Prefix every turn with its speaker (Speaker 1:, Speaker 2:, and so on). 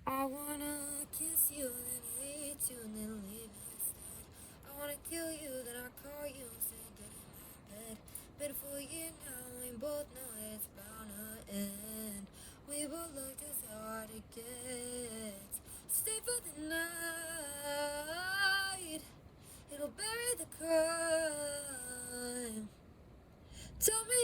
Speaker 1: I wanna kiss you, then hate you, and then leave instead. I wanna kill you, then I call you and say get in my bed. Been for a year now, we both know it's bound to end. We both look just how hard it gets. Stay for the night, it'll bury the crime. Tell me